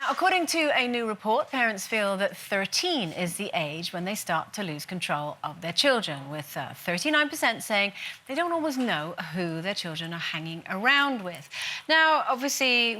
According to a new report, parents feel that 13 is the age when they start to lose control of their children, with 39% saying they don't always know who their children are hanging around with. Now, obviously,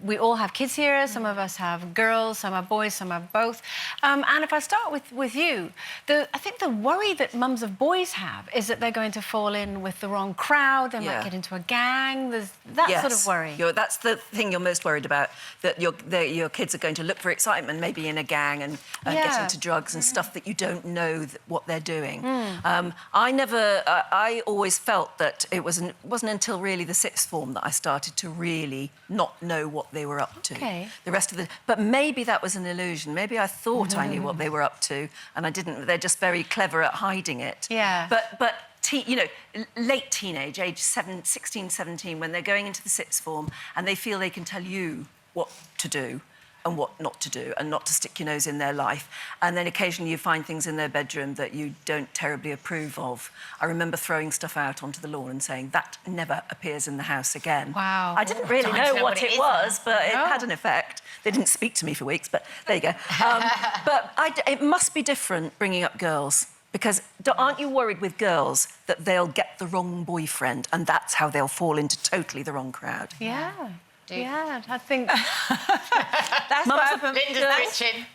we all have kids here. Some of us have girls, some have boys, some have both. And if I start with you, I think the worry that mums of boys have is that they're going to fall in with the wrong crowd, they might get into a gang. There's that sort of worry. That's the thing you're most worried about, that your kids are going to look for excitement, maybe in a gang, and get into drugs and stuff that you don't know what they're doing. I always felt that it wasn't until really the sixth form that I started to really not know what they were up to. The rest of but maybe that was an illusion. Maybe I thought I knew what they were up to, and I didn't. They're just very clever at hiding it. But late teenage, age 16, 17, when they're going into the sixth form and they feel they can tell you what to do and what not to do, and not to stick your nose in their life. And then occasionally you find things in their bedroom that you don't terribly approve of. I remember throwing stuff out onto the lawn and saying, that never appears in the house again. Wow. I didn't really know what it was, but it had an effect. They didn't speak to me for weeks, but there you go. It must be different bringing up girls. Because aren't you worried with girls that they'll get the wrong boyfriend and that's how they'll fall into totally the wrong crowd? Yeah, I think... That's what happened.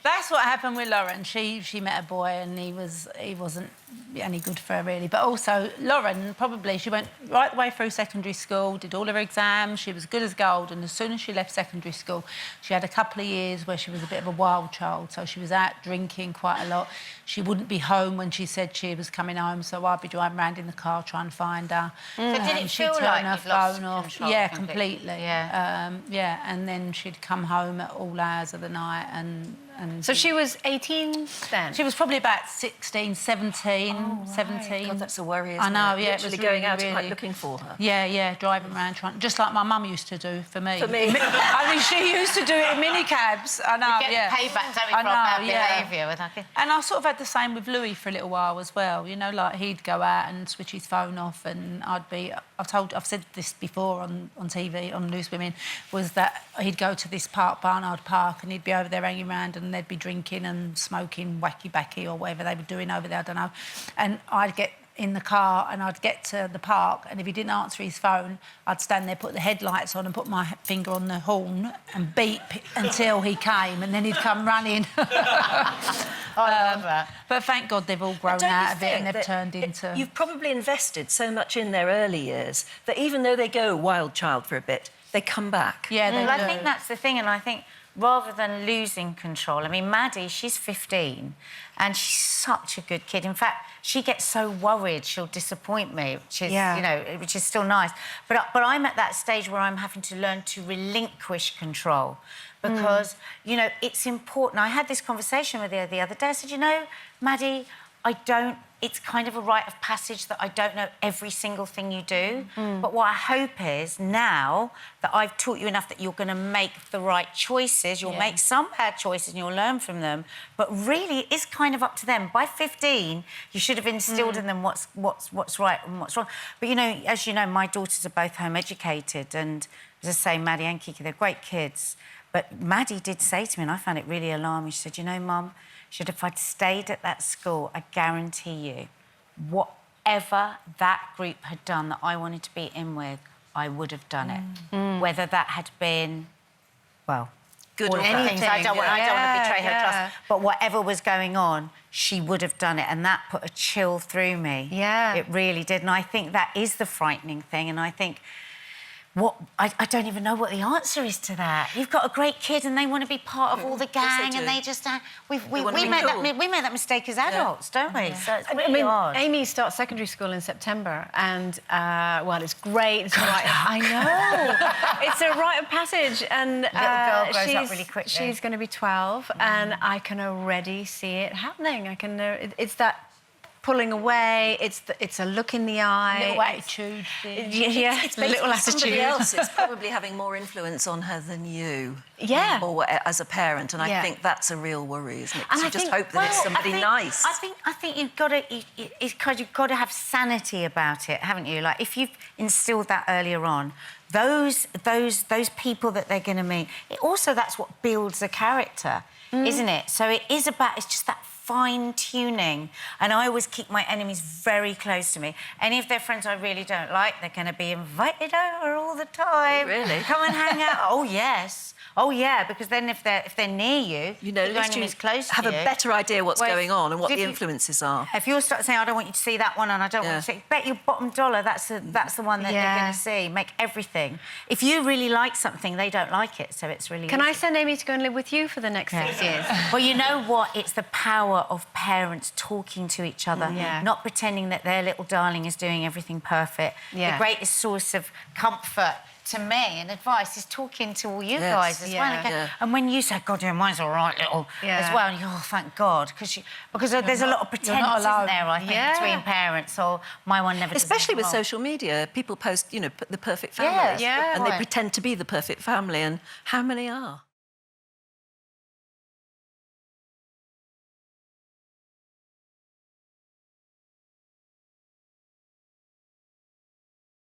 That's what happened with Lauren. She met a boy and he wasn't any good for her, really. But also, Lauren, probably, she went right the way through secondary school, did all her exams, she was good as gold, and as soon as she left secondary school, she had a couple of years where she was a bit of a wild child, so she was out drinking quite a lot. She wouldn't be home when she said she was coming home, so I'd be driving around in the car trying to find her. So did it feel like you've lost control? Yeah, completely. And then she'd come home at all hours of the night and So she was 18 then? She was probably about 16, 17, right. 17. God, that's a worry, isn't I know, it? yeah. Literally going out and looking for her. Yeah, driving around, just like my mum used to do for me. For me. I mean, she used to do it in minicabs. I know, get payback, don't we, for bad behaviour. And I sort of had the same with Louis for a little while as well. You know, like he'd go out and switch his phone off, and I've said this before on TV, on Loose Women, was that he'd go to this park, Barnard Park, and he'd be over there hanging around and they'd be drinking and smoking wacky-backy or whatever they were doing over there, I don't know. And I'd get in the car and I'd get to the park, and if he didn't answer his phone, I'd stand there, put the headlights on and put my finger on the horn and beep until he came, and then he'd come running. I love that. But thank God they've all grown out of it and they've turned into... You've probably invested so much in their early years that even though they go wild child for a bit, they come back. Yeah, they do. I think that's the thing, and I think rather than losing control, I mean, Maddie, she's 15 and she's such a good kid. In fact, she gets so worried she'll disappoint me, which is, you know, which is still nice. But I'm at that stage where I'm having to learn to relinquish control because, you know, it's important. I had this conversation with her the other day. I said, you know, Maddie, it's kind of a rite of passage that I don't know every single thing you do. But what I hope is now that I've taught you enough that you're going to make the right choices, you'll make some bad choices and you'll learn from them, but really it's kind of up to them. By 15, you should have instilled in them what's right and what's wrong. But, you know, as you know, my daughters are both home educated, and as I say, Maddie and Kiki, they're great kids. But Maddie did say to me, and I found it really alarming, she said, you know, Mum, if I'd stayed at that school, I guarantee you, whatever that group had done that I wanted to be in with, I would have done it. Whether that had been, well, good or anything. I don't want to betray her trust. But whatever was going on, she would have done it, and that put a chill through me. Yeah. It really did. And I think that is the frightening thing, and I think... I don't even know what the answer is to that. You've got a great kid and they want to be part of all the gang, and they just... We made that mistake as adults, don't we? So it's really odd. Amy starts secondary school in September, and, well, it's great. It's I know. It's a rite of passage, and... Little girl grows up really quickly. She's going to be 12, and I can already see it happening. It's that... pulling away, it's a look in the eye. Little attitude thing. It's a little attitude. Somebody else is probably having more influence on her than you. Yeah. Or as a parent, and I think that's a real worry, isn't it? Because you just hope that it's somebody nice. I think you've got to have sanity about it, haven't you? Like, if you've instilled that earlier on, those people that they're going to meet. That's what builds a character, isn't it? So it's just that fine-tuning. And I always keep my enemies very close to me. Any of their friends I really don't like, they're going to be invited over all the time. Really? Come and hang out. Oh, yes. Oh, yeah, because then if they're near you, at least you close have to a you. better idea what's going on and what the influences are. If you start saying, I don't want you to see that one and I don't want you to see... Bet your bottom dollar that's the one that they're going to see. Make everything. If you really like something, they don't like it, so it's really Can I send Amy to go and live with you for the next 6 years? Well, you know what? It's the power of parents talking to each other, not pretending that their little darling is doing everything perfect. The greatest source of comfort to me and advice is talking to all you guys as well. And when you say, God, yeah, mine's all right, little, as well, and you go, oh, thank God, because there's a lot of pretence, isn't there, I think, between parents, or my one never does Especially with wrong. social media, people post, the perfect families. And they pretend to be the perfect family, and how many are?